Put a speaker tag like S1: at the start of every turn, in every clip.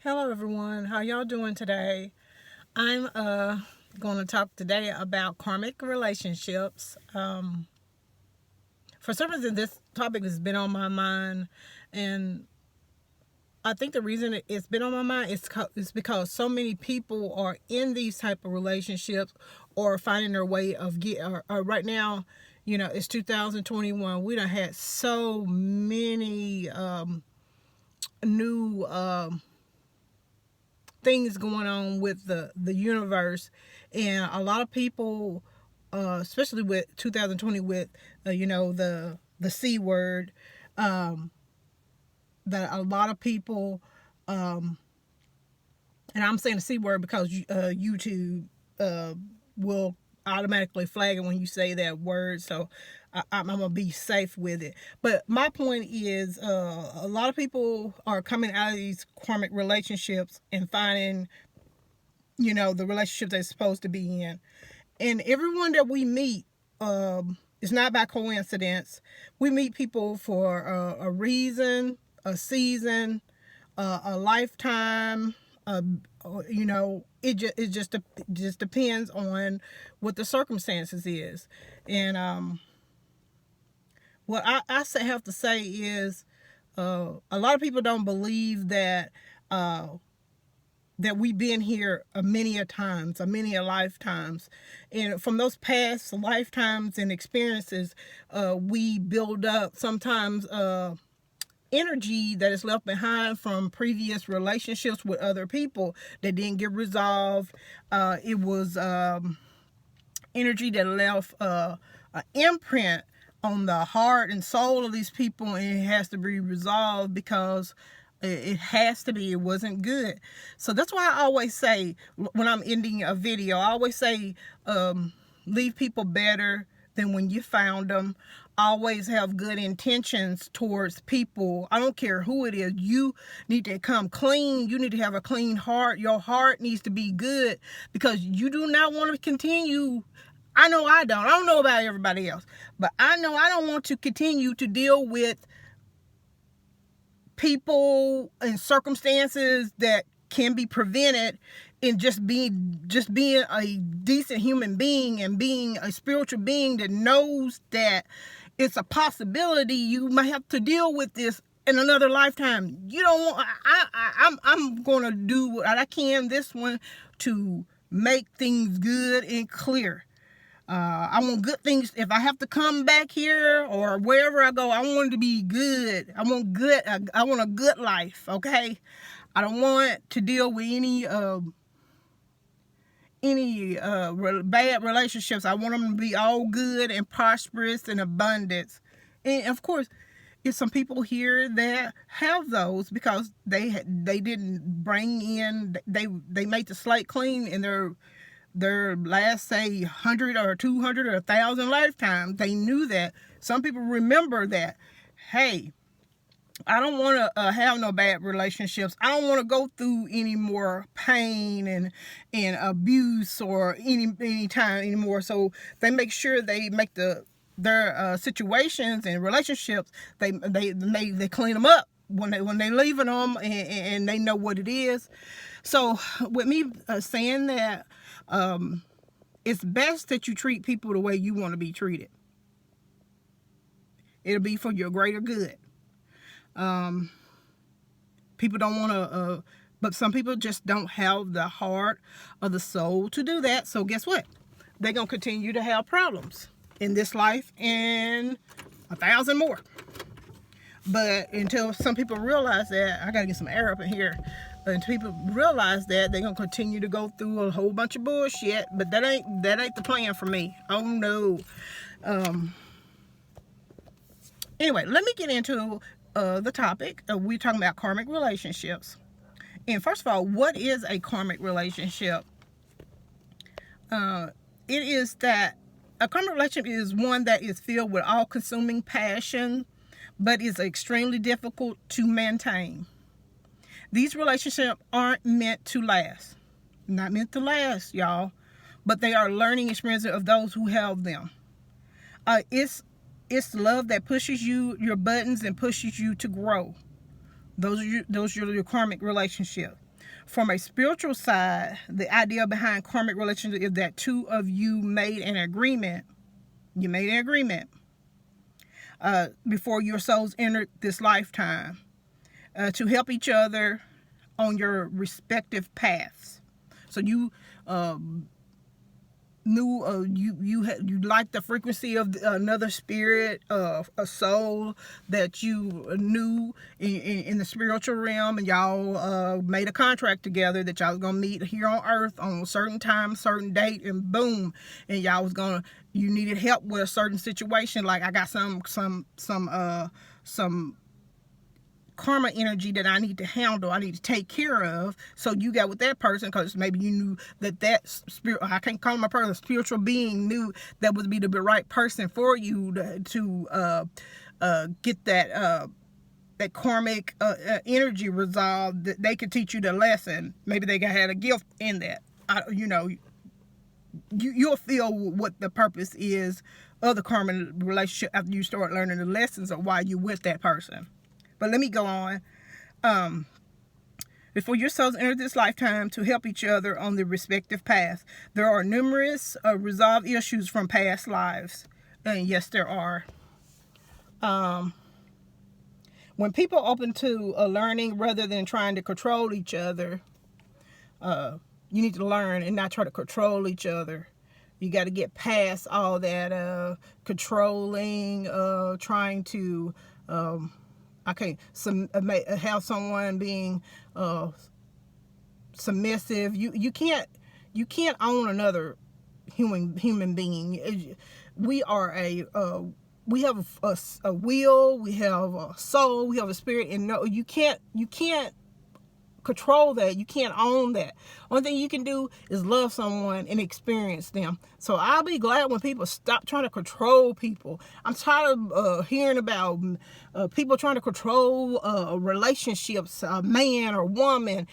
S1: Hello everyone, how y'all doing today? I'm going to talk today about karmic relationships. For some reason this topic has been on my mind, and I think the reason it's been on my mind is because so many people are in these type of relationships or finding their way of right now. It's 2021. We done had so many new things going on with the universe, and a lot of people, especially with 2020, with the C word, that a lot of people, and I'm saying the C word because YouTube will automatically flag it when you say that word, so I'm gonna be safe with it. But my point is, a lot of people are coming out of these karmic relationships and finding, the relationship they're supposed to be in. And everyone that we meet, is not by coincidence. We meet people for a reason, a season, a lifetime. It just depends on what the circumstances is. And what I have to say is, a lot of people don't believe that that we've been here many a times, many a lifetimes. And from those past lifetimes and experiences, we build up sometimes energy that is left behind from previous relationships with other people that didn't get resolved. It was energy that left an imprint on the heart and soul of these people, and it has to be resolved because it has to be. It wasn't good. So that's why I always say, when I'm ending a video, I always say, leave people better than when you found them. Always have good intentions towards people. I don't care who it is. You need to come clean. You need to have a clean heart. Your heart needs to be good, because you do not want to continue. I know I don't. I don't know about everybody else, but I know I don't want to continue to deal with people and circumstances that can be prevented, in just being a decent human being and being a spiritual being that knows that it's a possibility you might have to deal with this in another lifetime. You don't want. I'm gonna do what I can this one to make things good and clear. I want good things. If I have to come back here or wherever I go, I want it to be good. I want good. I want a good life. Okay. I don't want to deal with any bad relationships. I want them to be all good and prosperous and abundance. And of course, there's some people here that have those because they didn't bring in. They made the slate clean in their last, say, 100 or 200 or 1,000 lifetimes. They knew that. Some people remember that. Hey, I don't want to have no bad relationships. I don't want to go through any more pain and abuse or any time anymore. So they make sure they make their situations and relationships, they clean them up when they leaving them, and they know what it is. So with me saying that, it's best that you treat people the way you want to be treated. It'll be for your greater good. People don't want to, but some people just don't have the heart or the soul to do that. So guess what? They're going to continue to have problems in this life and 1,000 more. But until some people realize that, I got to get some air up in here. Until people realize that, they're going to continue to go through a whole bunch of bullshit. But that ain't the plan for me. Oh, no. Anyway, let me get into the topic. We're talking about karmic relationships. And first of all, what is a karmic relationship? It is that a karmic relationship is one that is filled with all-consuming passion, but is extremely difficult to maintain. These relationships aren't meant to last. Not meant to last, y'all. But they are learning experiences of those who have them. It's love that pushes your buttons and pushes you to grow. Those are your karmic relationships. From a spiritual side, the idea behind karmic relationships is that two of you made an agreement. You made an agreement before your souls entered this lifetime to help each other on your respective paths. So you knew you liked the frequency of another spirit, a soul that you knew in the spiritual realm, and y'all made a contract together that y'all was gonna meet here on Earth on a certain time, certain date, and boom, and y'all was gonna, you needed help with a certain situation. Like, I got some karma energy that I need to handle, I need to take care of. So you got with that person because maybe you knew that spirit, I can't call him a person, spiritual being, knew that would be the right person for you to get that karmic energy resolved, that they could teach you the lesson. Maybe they had a gift in that. You'll feel what the purpose is of the karmic relationship after you start learning the lessons of why you with that person. But let me go on. Before your souls enter this lifetime to help each other on their respective paths, there are numerous resolved issues from past lives. And yes, there are. When people open to learning rather than trying to control each other, you need to learn and not try to control each other. You got to get past all that controlling, trying to... have someone being submissive. You can't own another human being. We are we have a will, we have a soul, we have a spirit, and no, you can't control that. You can't own that. Only thing you can do is love someone and experience them. So I'll be glad when people stop trying to control people. I'm tired of hearing about people trying to control relationships, a man or woman.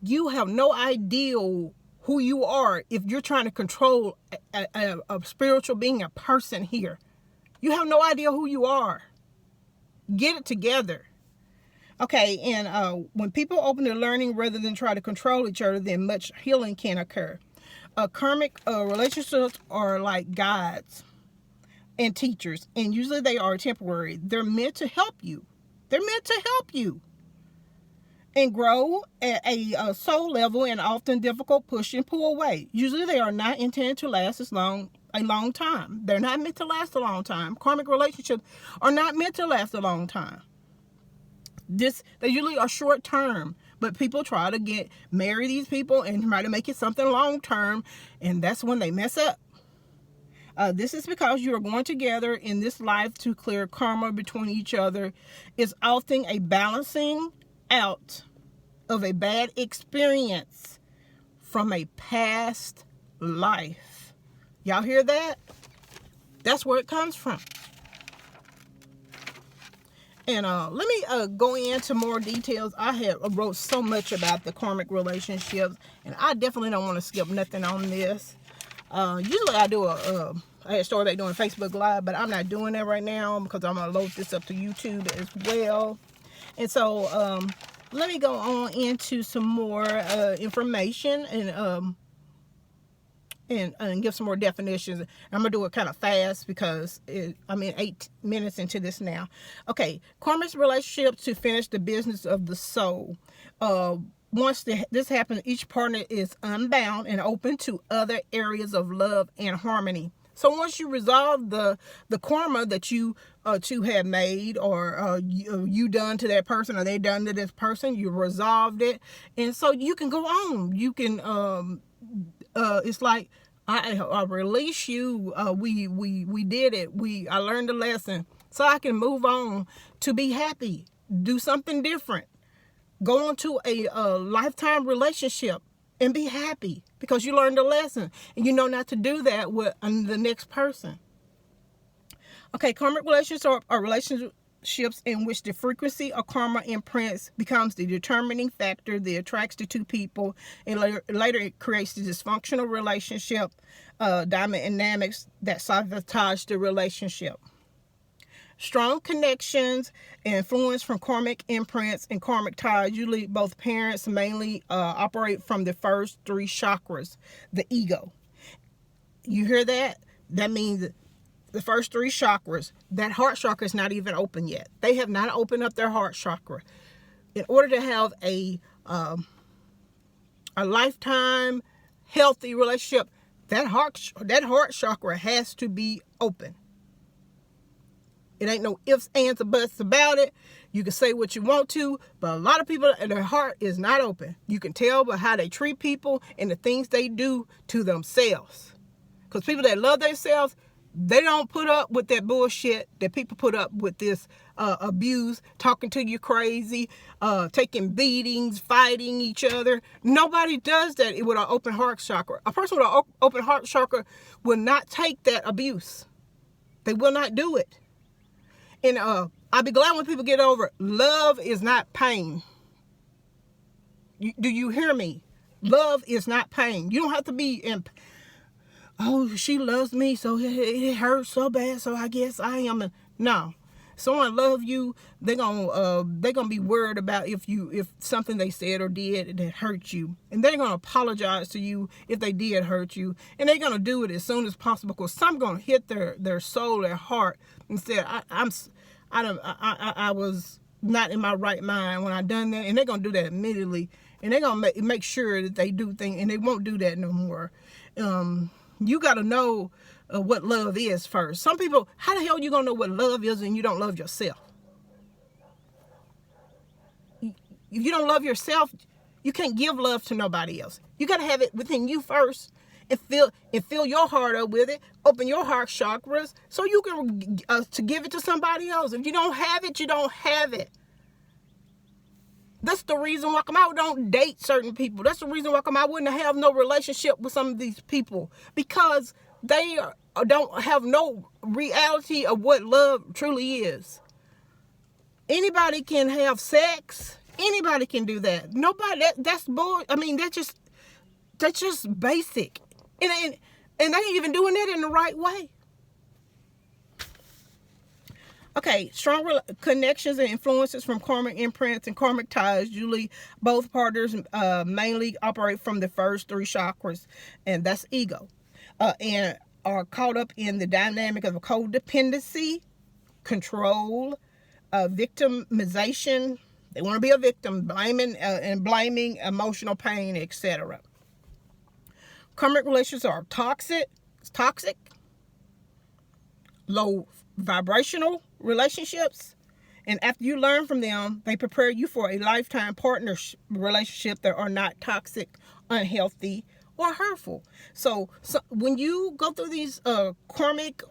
S1: You have no idea who you are if you're trying to control a spiritual being, a person here. You have no idea who you are. Get it together. Okay, and when people open to learning rather than try to control each other, then much healing can occur. Karmic relationships are like guides and teachers, and usually they are temporary. They're meant to help you. They're meant to help you and grow at a soul level, and often difficult push and pull away. Usually they are not intended to last a long time. They're not meant to last a long time. Karmic relationships are not meant to last a long time. They usually are short term, but people try to marry these people and try to make it something long term, and that's when they mess up. This is because you are going together in this life to clear karma between each other. It's often a balancing out of a bad experience from a past life. Y'all hear that? That's where it comes from. And let me go into more details. I wrote so much about the karmic relationships, and I definitely don't want to skip nothing on this. Usually I had started back doing Facebook Live, but I'm not doing that right now because I'm going to load this up to YouTube as well. And so let me go on into some more information and give some more definitions. I'm going to do it kind of fast because I'm in 8 minutes into this now. Okay, karmic relationships to finish the business of the soul. Once this happens, each partner is unbound and open to other areas of love and harmony. So once you resolve the karma that you two have made, or you done to that person, or they done to this person, you resolved it, and so you can go on. You can it's like I release you. We did it. I learned a lesson, so I can move on to be happy, do something different, go on to a lifetime relationship and be happy because you learned a lesson and you know not to do that with the next person. Okay, karmic relationships are relationships in which the frequency of karma imprints becomes the determining factor that attracts the two people, and later it creates the dysfunctional relationship dynamics that sabotage the relationship. Strong connections and influence from karmic imprints and karmic ties. Usually both parents mainly operate from the first three chakras, the ego. You hear that? That means the first three chakras, that heart chakra is not even open yet. They have not opened up their heart chakra. In order to have a lifetime healthy relationship, that heart chakra has to be open. It ain't no ifs, ands, or buts about it. You can say what you want to, but a lot of people, their heart is not open. You can tell by how they treat people and the things they do to themselves. Because people that love themselves, they don't put up with that bullshit that people put up with, this abuse, talking to you crazy, taking beatings, fighting each other. Nobody does that with an open heart chakra. A person with an open heart chakra will not take that abuse. They will not do it. And I'll be glad when people get over it. Love is not pain. Do you hear me? Love is not pain. You don't have to be in, oh, she loves me, so it hurts so bad, so I guess I am. No. Someone love you, they're gonna be worried about if something they said or did that hurt you, and they're gonna apologize to you if they did hurt you, and they're gonna do it as soon as possible, because some gonna hit their soul, their heart, and say, I was not in my right mind when I done that, and they're gonna do that immediately, and they're gonna make sure that they do things, and they won't do that no more. You gotta know what love is first. Some people, how the hell are you gonna know what love is and you don't love yourself? If you don't love yourself, you can't give love to nobody else. You gotta have it within you first, and fill your heart up with it. Open your heart chakras so you can to give it to somebody else. If you don't have it, you don't have it. That's the reason why I don't date certain people. That's the reason why I wouldn't have no relationship with some of these people, because they don't have no reality of what love truly is. Anybody can have sex. Anybody can do that. Nobody. That's bull. I mean, that's just basic, and they ain't even doing that in the right way. Okay, strong connections and influences from karmic imprints and karmic ties. Usually both partners mainly operate from the first three chakras, and that's ego, and are caught up in the dynamic of codependency, control, victimization. They want to be a victim, blaming emotional pain, etc. Karmic relationships are toxic, low vibrational relationships, and after you learn from them, they prepare you for a lifetime partnership relationship that are not toxic, unhealthy, or hurtful. So when you go through these karmic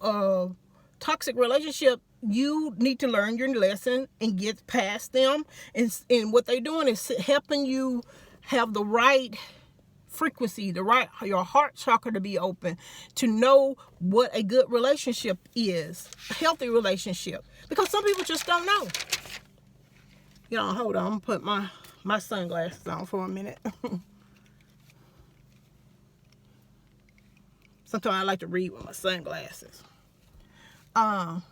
S1: toxic relationship, you need to learn your lesson and get past them, and what they're doing is helping you have the right frequency, your heart chakra to be open, to know what a good relationship is, a healthy relationship, because some people just don't know. Hold on, I'm gonna put my sunglasses on for a minute. Sometimes I like to read with my sunglasses. Let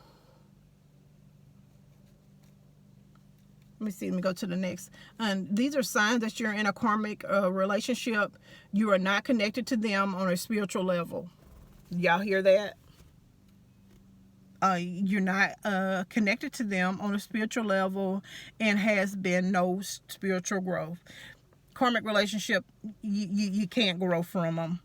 S1: me see. Let me go to the next. And these are signs that you're in a karmic relationship. You are not connected to them on a spiritual level. Y'all hear that? You're not connected to them on a spiritual level, and has been no spiritual growth. Karmic relationship, you can't grow from them.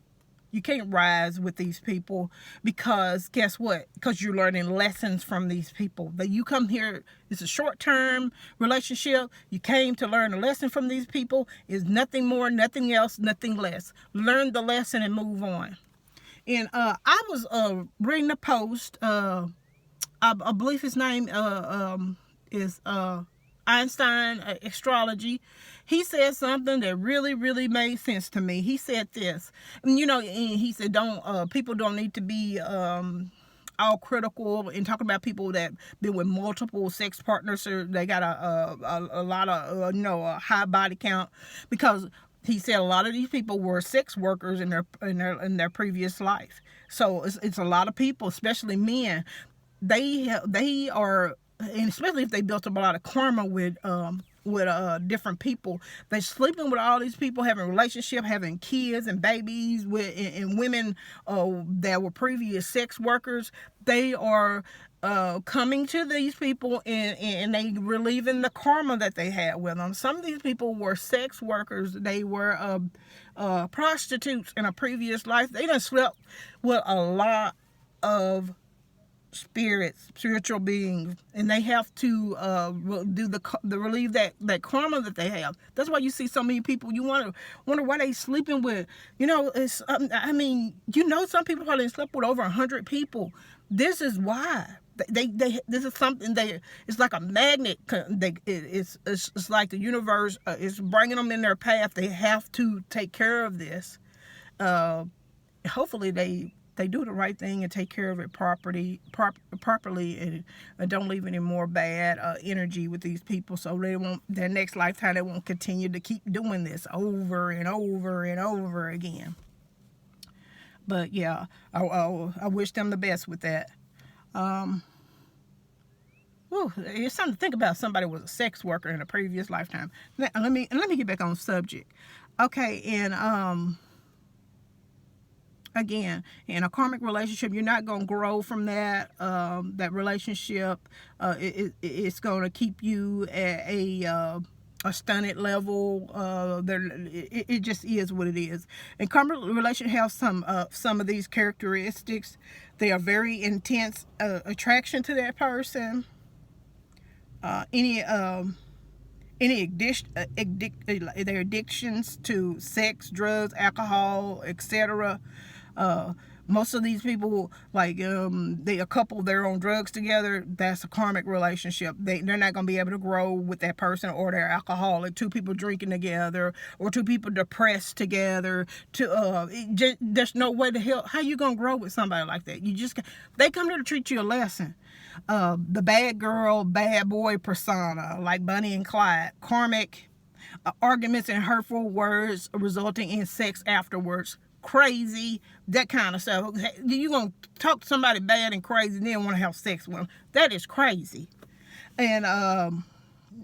S1: You can't rise with these people, because guess what? Because you're learning lessons from these people. That you come here, it's a short-term relationship. You came to learn a lesson from these people. Is nothing more, nothing else, nothing less. Learn the lesson and move on. And I was reading a post. I believe his name is Einstein Astrology. He said something that really, really made sense to me. He said this, and he said, people don't need to be all critical and talking about people that been with multiple sex partners, or they got a lot of a high body count, because he said a lot of these people were sex workers in their previous life. So it's a lot of people, especially men. they are, and especially if they built up a lot of karma with different people, they're sleeping with all these people, having relationship, having kids and babies with and women that were previous sex workers. They are coming to these people and they relieving the karma that they had with them. Some of these people were sex workers. They were prostitutes in a previous life. They done slept with a lot of spiritual beings, and they have to do the relieve that karma that they have. That's why you see so many people. You wonder why they sleeping with. It's I mean, some people probably slept with over 100 people. This is why. They this is something it's like a magnet. It's like the universe is bringing them in their path. They have to take care of this. Hopefully they do the right thing and take care of it properly and don't leave any more bad energy with these people, so their next lifetime they won't continue to keep doing this over and over and over again. But yeah, I wish them the best with that. It's something to think about. Somebody was a sex worker in a previous lifetime. Let me get back on subject. Okay, and again, in a karmic relationship, you're not going to grow from that relationship. It's going to keep you at a stunted level. It just is what it is. And karmic relationship have some of these characteristics. They are very intense attraction to that person. Their addictions to sex, drugs, alcohol, etc. Most of these people, like they a couple, they're on drugs together. That's a karmic relationship. They're not going to be able to grow with that person, or they're alcoholic. Two people drinking together, or two people depressed together. There's no way to hell. How you going to grow with somebody like that? They come there to treat you a lesson. The bad girl, bad boy persona, like Bonnie and Clyde. Karmic arguments and hurtful words resulting in sex afterwards. Crazy, that kind of stuff. You gonna talk to somebody bad and crazy and then want to have sex with them? That is crazy. And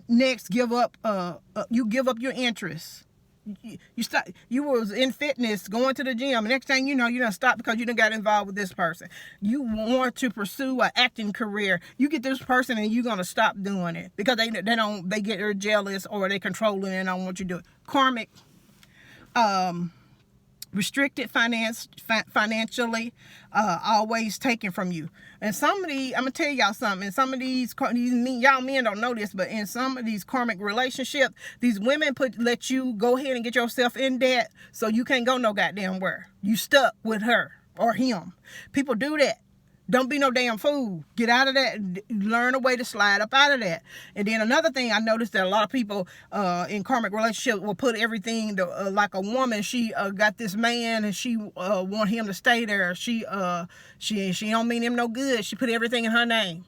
S1: next, you give up your interests. You was in fitness, going to the gym. Next thing you know, you done stop because you done got involved with this person. You want to pursue an acting career. You get this person and you're gonna stop doing it because they get jealous, or they controlling and don't want you to do it. Karmic. Restricted financially, always taken from you. And I'm gonna tell y'all something. And some of y'all men don't know this, but in some of these karmic relationships, these women let you go ahead and get yourself in debt, so you can't go no goddamn where. You stuck with her or him. People do that. Don't be no damn fool. Get out of that. Learn a way to slide up out of that. And then another thing I noticed, that a lot of people in karmic relationships will put everything like a woman. She got this man and she want him to stay there. She don't mean him no good. She put everything in her name.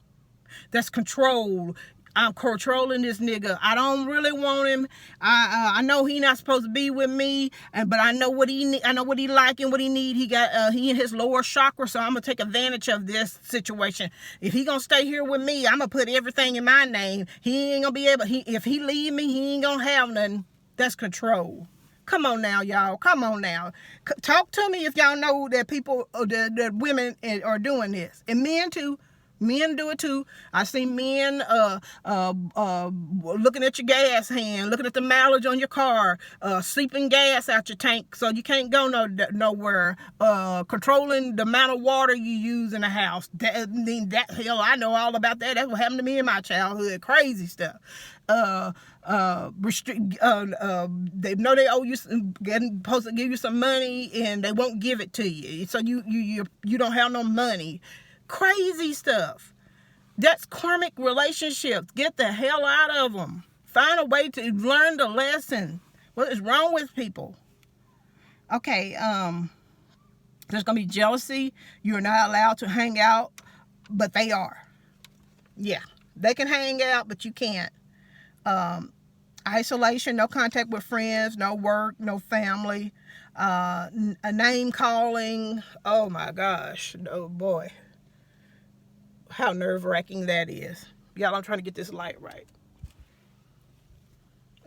S1: That's control. I'm controlling this nigga. I don't really want him. I know he not supposed to be with me, but I know what he I know what he like and what he need. He in his lower chakra, so I'm gonna take advantage of this situation. If he gonna stay here with me, I'm gonna put everything in my name. He ain't gonna be able. If he leave me, he ain't gonna have nothing. That's control. Come on now, y'all. Come on now. Talk to me if y'all know that people, that women are doing this, and men too. Men do it too. I see men looking at your gas hand, looking at the mileage on your car, seeping gas out your tank so you can't go nowhere, controlling the amount of water you use in the house. Hell, I know all about that. That's what happened to me in my childhood. Crazy stuff. They know they owe you, supposed to give you some money, and they won't give it to you, so you don't have no money. Crazy stuff. That's karmic relationships. Get the hell out of them. Find a way to learn the lesson. What is wrong with people? Okay, there's gonna be jealousy. You're not allowed to hang out, but they are. Yeah, they can hang out, but you can't. Isolation, no contact with friends, no work, no family, a name calling. Oh my gosh, oh boy. how nerve-wracking that is. Y'all, I'm trying to get this light right.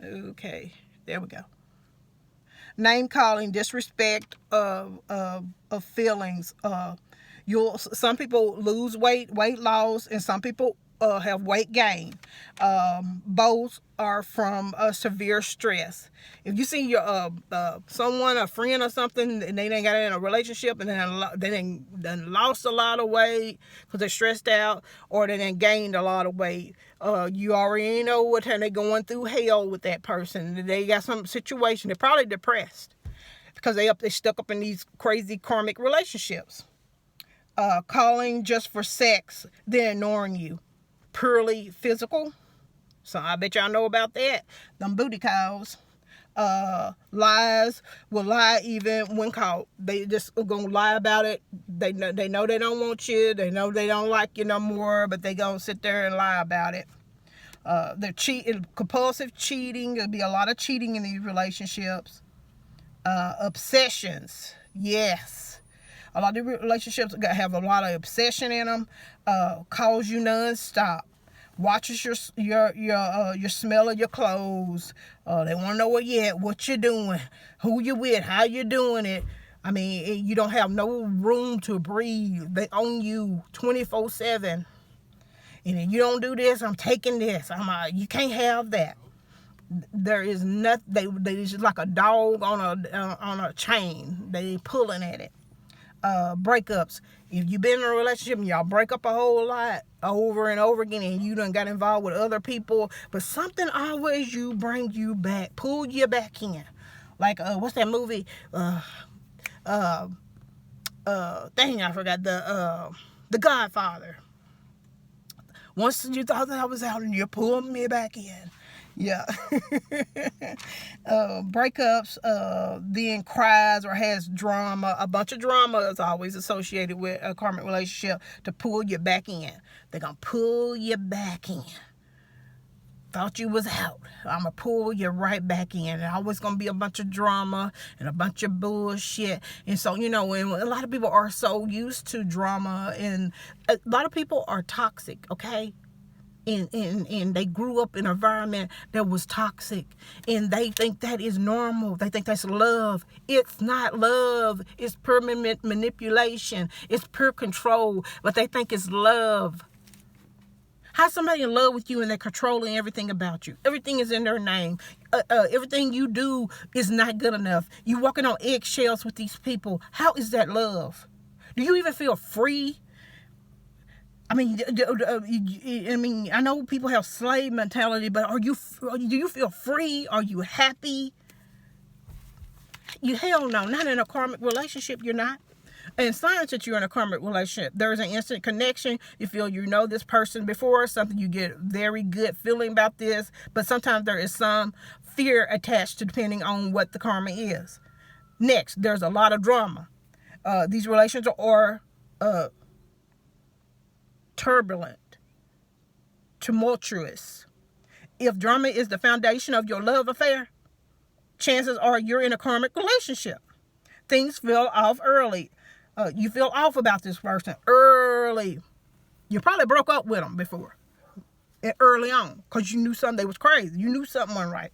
S1: Okay, there we go. Name calling, disrespect of feelings. Some people lose weight loss, and some people have weight gain. Both are from severe stress. If you see your someone, a friend or something, and they didn't got in a relationship and they done lost a lot of weight because they're stressed out, or they done gained a lot of weight, you already know what time they're going through hell with that person. They got some situation. They're probably depressed because they stuck up in these crazy karmic relationships. Calling just for sex, they're ignoring you. Purely physical. So I bet y'all know about that. Them booty calls. Lies will lie even when caught. They just gonna lie about it. They know they don't want you. They know they don't like you no more, but they gonna sit there and lie about it. They're compulsive cheating. There'll be a lot of cheating in these relationships. Obsessions. Yes. A lot of relationships have a lot of obsession in them. Calls you nonstop. Watches your smell of your clothes. They want to know what you're doing, who you with, how you're doing it. I mean, you don't have no room to breathe. They own you 24/7. And if you don't do this, I'm taking this. You can't have that. There is nothing. They just like a dog on a chain. They pulling at it. Breakups. If you've been in a relationship and y'all break up a whole lot over and over again, and you done got involved with other people, but something always bring you back, pull you back in. Like what's that movie? Dang, I forgot the Godfather. Once you thought that I was out and you pulled me back in. Yeah. Breakups, then cries or has drama. A bunch of drama is always associated with a karmic relationship to pull you back in. They're going to pull you back in. Thought you was out. I'm going to pull you right back in. There's always going to be a bunch of drama and a bunch of bullshit. And so, and a lot of people are so used to drama, and a lot of people are toxic, okay? And they grew up in an environment that was toxic, and they think that is normal. They think that's love. It's not love. It's pure manipulation. It's pure control, but they think it's love. How's somebody in love with you and they're controlling everything about you? Everything is in their name. Everything you do is not good enough. You walking on eggshells with these people. How is that love? Do you even feel free? I mean, I know people have slave mentality, but do you feel free? Are you happy? Hell no, not in a karmic relationship, you're not. And signs that you're in a karmic relationship, there is an instant connection. You feel this person before, something you get very good feeling about this, but sometimes there is some fear attached to depending on what the karma is. Next, there's a lot of drama. These relations are turbulent, tumultuous. If drama is the foundation of your love affair, chances are you're in a karmic relationship. Things feel off early. You feel off about this person early. You probably broke up with them before, early on, because you knew something they was crazy. You knew something wasn't right.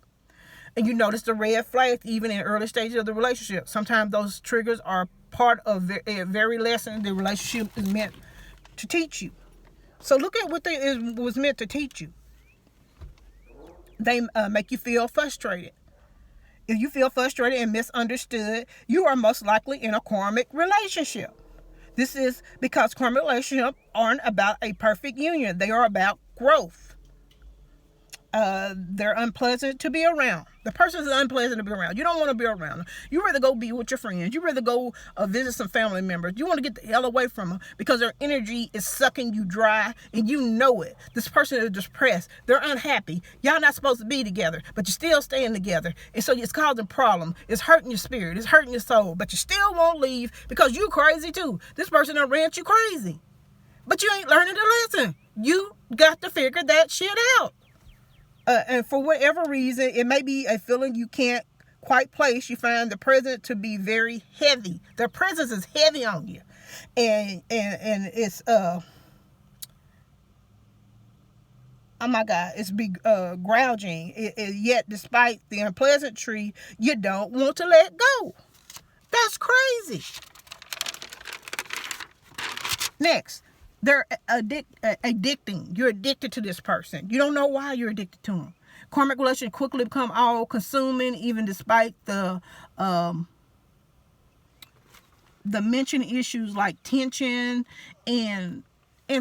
S1: And you noticed the red flags even in early stages of the relationship. Sometimes those triggers are part of a very lesson the relationship is meant to teach you. So look at what was meant to teach you. They make you feel frustrated. If you feel frustrated and misunderstood, you are most likely in a karmic relationship. This is because karmic relationships aren't about a perfect union. They are about growth. They're unpleasant to be around. The person is unpleasant to be around. You don't want to be around them. You rather go be with your friends. You rather go visit some family members. You want to get the hell away from them because their energy is sucking you dry, and you know it. This person is depressed. They're unhappy. Y'all not supposed to be together, but you're still staying together. And so it's causing problems. It's hurting your spirit. It's hurting your soul, but you still won't leave because you crazy too. This person done ran you crazy, but you ain't learning to listen. You got to figure that shit out. And for whatever reason, it may be a feeling you can't quite place. You find the presence to be very heavy. Their presence is heavy on you, and it's oh my God, it's gouging. Yet, despite the unpleasantry, you don't want to let go. That's crazy. Next, they're addicting. You're addicted to this person. You don't know why you're addicted to them. Karmic relationships quickly become all-consuming, even despite the mentioned issues like tension and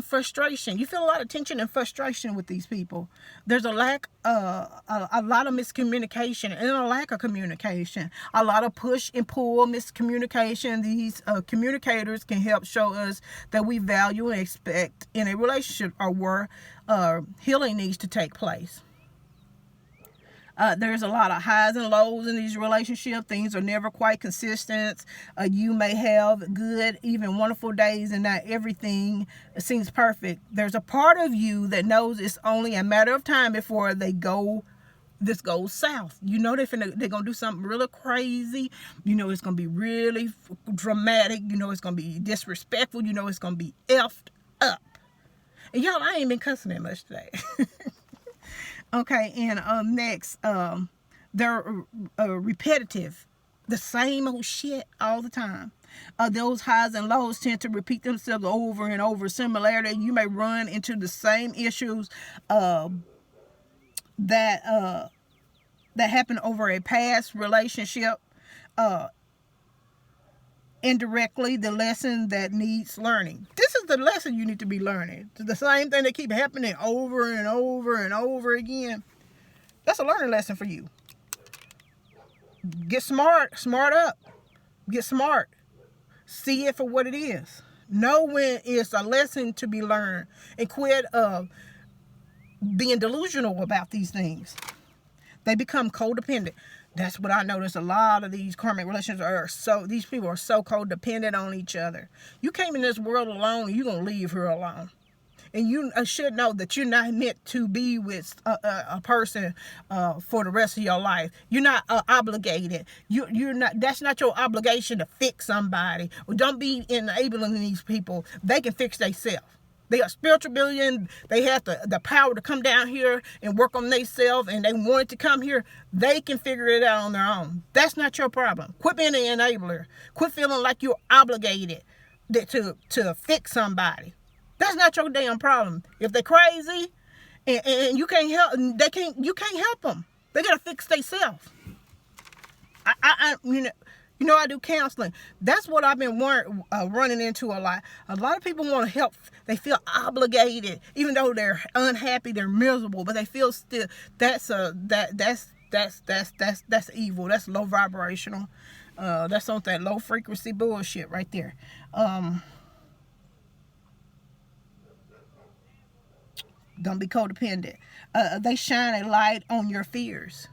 S1: frustration. You feel a lot of tension and frustration with these people. There's a lack, a lot of miscommunication and a lack of communication. A lot of push and pull, miscommunication. These communicators can help show us that we value and expect in a relationship or where healing needs to take place. There's a lot of highs and lows in these relationships. Things are never quite consistent. You may have good, even wonderful days, and not everything seems perfect. There's a part of you that knows it's only a matter of time before this goes south. You know they're going to do something really crazy. You know it's going to be really dramatic. You know it's going to be disrespectful. You know it's going to be effed up. And y'all, I ain't been cussing that much today. Okay, and next, they're repetitive. The same old shit all the time. Those highs and lows tend to repeat themselves over and over. Similarly, you may run into the same issues that happened over a past relationship. Indirectly, the lesson that needs learning. This is the lesson you need to be learning. It's the same thing that keep happening over and over and over again. That's a learning lesson for you. Get smart. Smart up. Get smart. See it for what it is. Know when it's a lesson to be learned. And quit being delusional about these things. They become codependent. That's what I noticed. A lot of these karmic relationships these people are so codependent on each other. You came in this world alone, and you're going to leave here alone. And you should know that you're not meant to be with a person for the rest of your life. You're not obligated. You're not. That's not your obligation to fix somebody. Well, don't be enabling these people. They can fix themselves. They are spiritual beings. They have the power to come down here and work on themselves, and they wanted to come here. They can figure it out on their own. That's not your problem. Quit being an enabler. Quit feeling like you're obligated to fix somebody. That's not your damn problem. If they're crazy and you can't help, you can't help them. They gotta fix themselves. I do counseling. That's what I've been running into a lot. A lot of people want to help. They feel obligated, even though they're unhappy, they're miserable, but they feel still. That's evil. That's low vibrational. That's on that low frequency bullshit right there. Don't be codependent. They shine a light on your fears.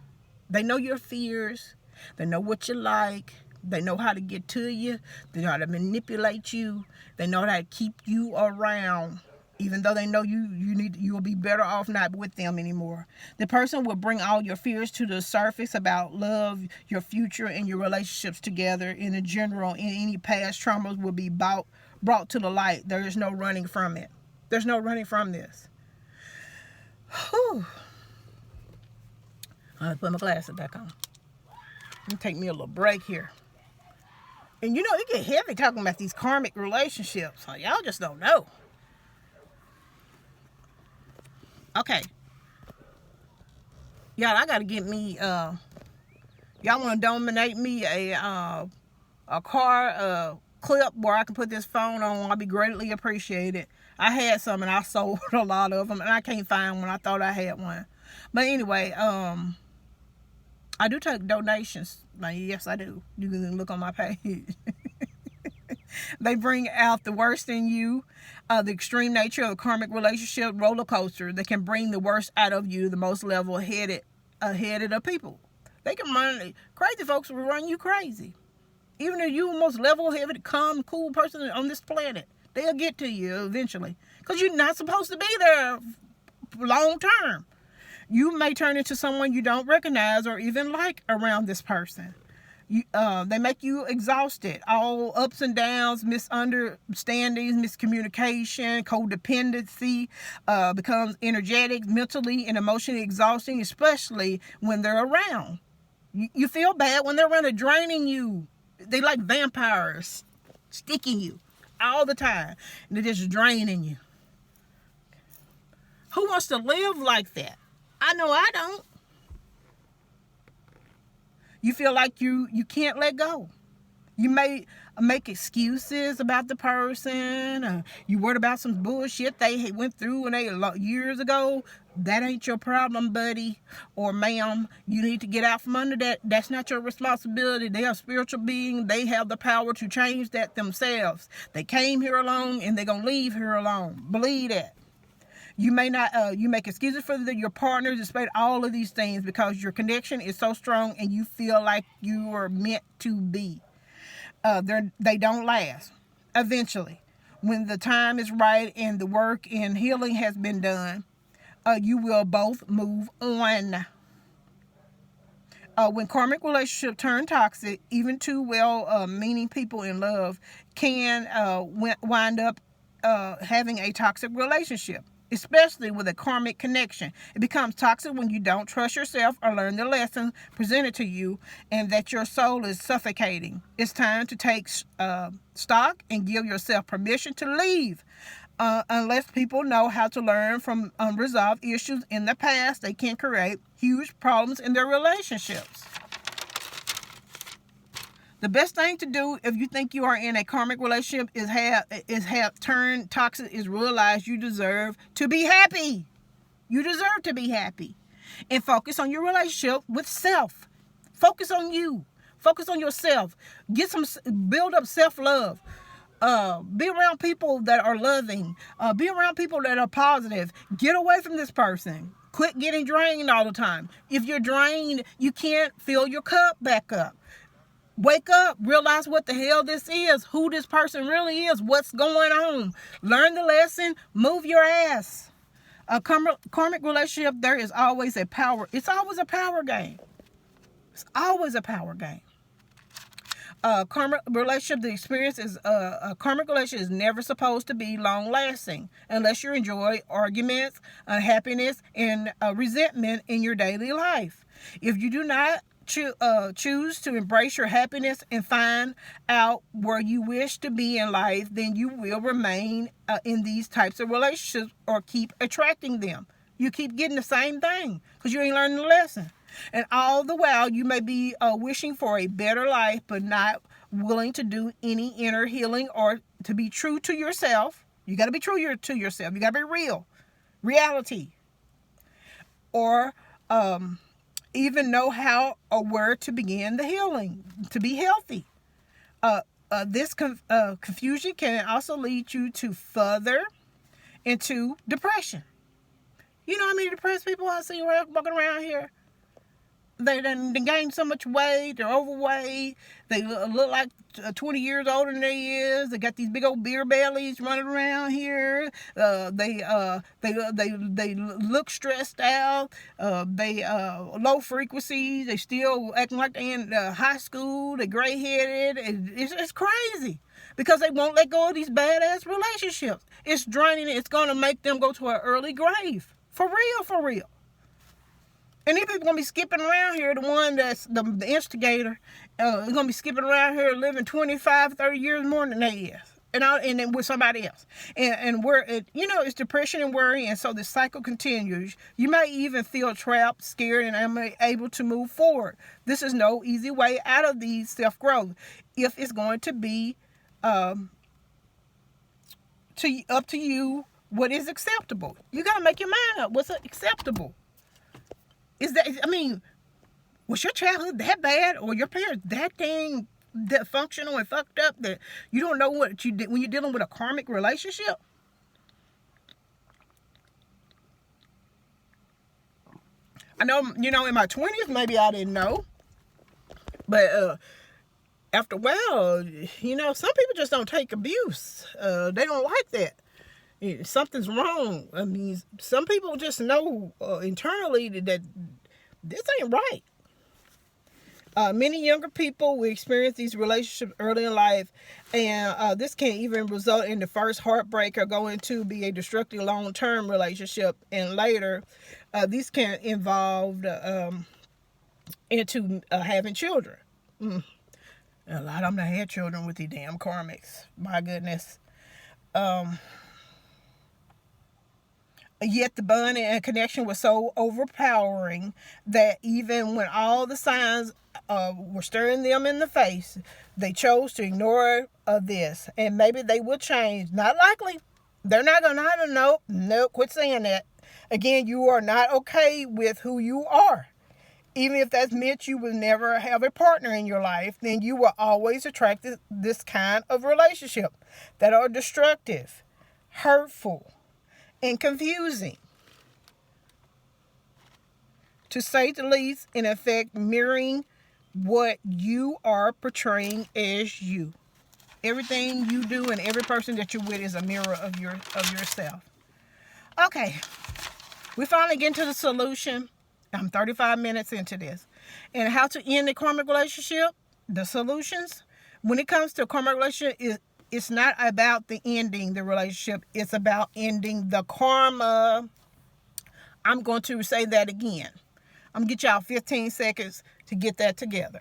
S1: They know your fears. They know what you like. They know how to get to you. They know how to manipulate you. They know how to keep you around. Even though they know you will be better off not with them anymore. The person will bring all your fears to the surface about love, your future, and your relationships together. In general, any past traumas will be brought to the light. There is no running from it. There's no running from this. Whew. I'll put my glasses back on. Let me take me a little break here. And it get heavy talking about these karmic relationships. So y'all just don't know. Okay. Y'all, I gotta get me y'all wanna donate me a car clip where I can put this phone on. I'll be greatly appreciated. I had some and I sold a lot of them, and I can't find one. I thought I had one. But anyway, I do take donations. Yes, I do. You can look on my page. They bring out the worst in you. The extreme nature of a karmic relationship roller coaster that can bring the worst out of you, the most level-headed of people. They can run, crazy folks will run you crazy. Even if you're the most level-headed, calm, cool person on this planet, they'll get to you eventually. Because you're not supposed to be there long term. You may turn into someone you don't recognize or even like around this person. They make you exhausted. All ups and downs, misunderstandings, miscommunication, codependency becomes energetic, mentally and emotionally exhausting, especially when they're around. You feel bad when they're around. They're draining you. They like vampires, sticking you all the time. And they're just draining you. Who wants to live like that? I know I don't. You feel like you can't let go. You may make excuses about the person. You worried about some bullshit they went through years ago. That ain't your problem, buddy or ma'am. You need to get out from under that. That's not your responsibility. They are spiritual beings. They have the power to change that themselves. They came here alone and they're going to leave here alone. Believe that. You may not, you make excuses for your partners despite all of these things because your connection is so strong and you feel like you are meant to be. They don't last. Eventually, when the time is right and the work and healing has been done, you will both move on. When karmic relationships turn toxic, even two well-meaning people in love can wind up having a toxic relationship, especially with a karmic connection. It becomes toxic when you don't trust yourself or learn the lesson presented to you and that your soul is suffocating. It's time to take stock and give yourself permission to leave. Unless people know how to learn from unresolved issues in the past, they can create huge problems in their relationships. The best thing to do if you think you are in a karmic relationship is have turned toxic is realize you deserve to be happy. You deserve to be happy. And focus on your relationship with self. Focus on you. Focus on yourself. Build up self-love. Be around people that are loving. Be around people that are positive. Get away from this person. Quit getting drained all the time. If you're drained, you can't fill your cup back up. Wake up, realize what the hell this is, who this person really is, what's going on. Learn the lesson, move your ass. A karmic relationship, there is always a power. It's always a power game. It's always a power game. Karmic relationship, the experience is a karmic relationship is never supposed to be long lasting unless you enjoy arguments, unhappiness, and resentment in your daily life. If you do not choose to embrace your happiness and find out where you wish to be in life, then you will remain in these types of relationships or keep attracting them. You keep getting the same thing because you ain't learning the lesson. And all the while, you may be wishing for a better life, but not willing to do any inner healing or to be true to yourself. You got to be true to yourself. You got to be real. Reality. Or even know how or where to begin the healing to be healthy. This confusion can also lead you to further into depression. You know how many depressed people I see walking around here? They gained so much weight. They're overweight. They look like 20 years older than they is. They got these big old beer bellies running around here. They look stressed out. They low frequency. They still acting like they in high school. They gray headed. It's crazy because they won't let go of these badass relationships. It's draining. It's gonna make them go to an early grave. For real. For real. And these people going to be skipping around here, the one that's the instigator, is going to be skipping around here living 25, 30 years more than they is. And then with somebody else. And it's depression and worry, and so the cycle continues. You may even feel trapped, scared, and unable to move forward. This is no easy way out of these self-growth if it's going to be up to you what is acceptable. You got to make your mind up what's acceptable. Was your childhood that bad or your parents that functional and fucked up that you don't know what you did when you're dealing with a karmic relationship? I know, in my 20s, maybe I didn't know. But after a while, some people just don't take abuse. They don't like that. Something's wrong. I mean, some people just know internally that this ain't right. Many younger people will experience these relationships early in life, and this can even result in the first heartbreak or go into be a destructive long-term relationship. And later, these can involve into having children. A lot of them had children with these damn karmics. My goodness. Yet the bond and connection was so overpowering that even when all the signs were staring them in the face, they chose to ignore this. And maybe they will change. Not likely. They're not going to. Nope, quit saying that. Again, you are not okay with who you are. Even if that meant you would never have a partner in your life, then you will always attract this kind of relationship that are destructive, hurtful, and confusing, to say the least, in effect mirroring what you are portraying as you. Everything you do and every person that you're with is a mirror of yourself. Okay, we finally get to the solution. I'm 35 minutes into this. And how to end a karmic relationship, the solutions. When it comes to a karmic relationship, it's not about the ending the relationship. It's about ending the karma. I'm going to say that again. I'm going to get y'all 15 seconds to get that together.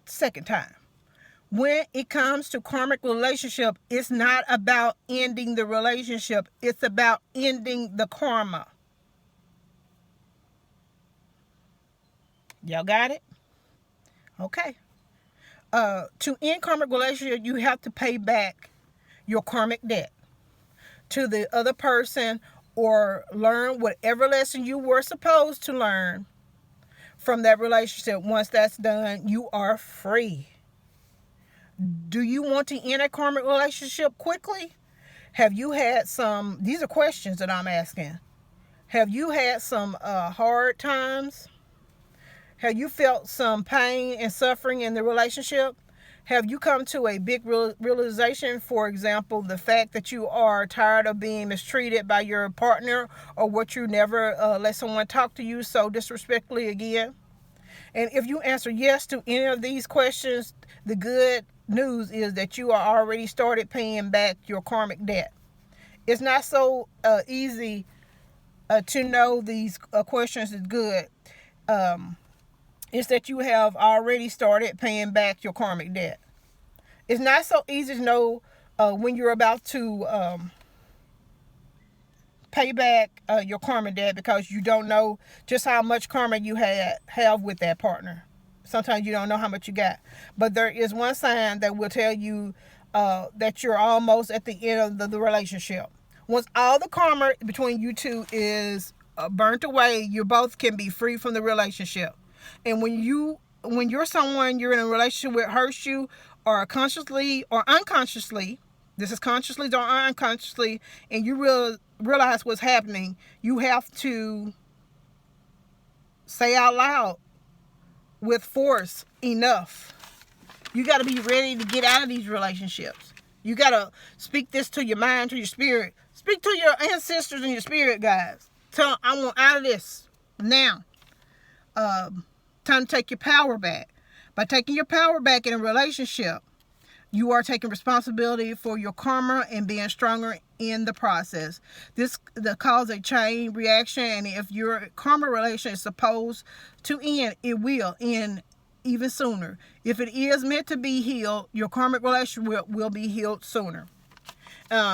S1: Second time. When it comes to karmic relationship, it's not about ending the relationship. It's about ending the karma. Y'all got it? Okay. To end karmic relationship, you have to pay back your karmic debt to the other person or learn whatever lesson you were supposed to learn from that relationship. Once that's done, you are free. Do you want to end a karmic relationship quickly? Have you had some, these are questions that I'm asking. Have you had some hard times? Have you felt some pain and suffering in the relationship? Have you come to a big realization, for example, the fact that you are tired of being mistreated by your partner, or what you never let someone talk to you so disrespectfully again? And if you answer yes to any of these questions, the good news is that you are already started paying back your karmic debt. It's not so easy to know these questions is good. It's that you have already started paying back your karmic debt. It's not so easy to know when you're about to pay back your karma debt, because you don't know just how much karma you have with that partner. Sometimes you don't know how much you got. But there is one sign that will tell you that you're almost at the end of the relationship. Once all the karma between you two is burnt away, you both can be free from the relationship. And when you're someone you're in a relationship with hurts you, or consciously or unconsciously, this is consciously or unconsciously, and you realize what's happening, you have to say out loud with force, enough. You got to be ready to get out of these relationships. You got to speak this to your mind, to your spirit. Speak to your ancestors and your spirit guides. Tell them, I want out of this now. Time to take your power back. By taking your power back in a relationship, you are taking responsibility for your karma and being stronger in the process. This cause a chain reaction, and if your karma relation is supposed to end, it will end even sooner. If it is meant to be healed, your karmic relationship will be healed sooner.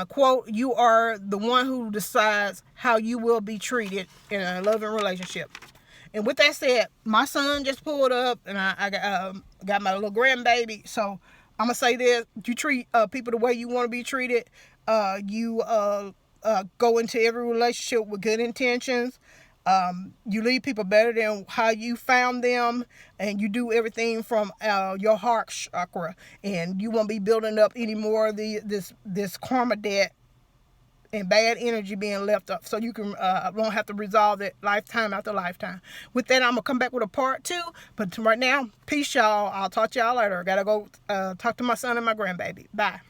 S1: Quote, you are the one who decides how you will be treated in a loving relationship. And with that said, my son just pulled up, and I got my little grandbaby. So I'm going to say this. You treat people the way you want to be treated. You go into every relationship with good intentions. You leave people better than how you found them. And you do everything from your heart chakra. And you won't be building up any more of this karma debt and bad energy being left up, so you can won't have to resolve it lifetime after lifetime. With that, I'm gonna come back with a part 2, but right now, peace, y'all. I'll talk to y'all later. Gotta go talk to my son and my grandbaby. Bye.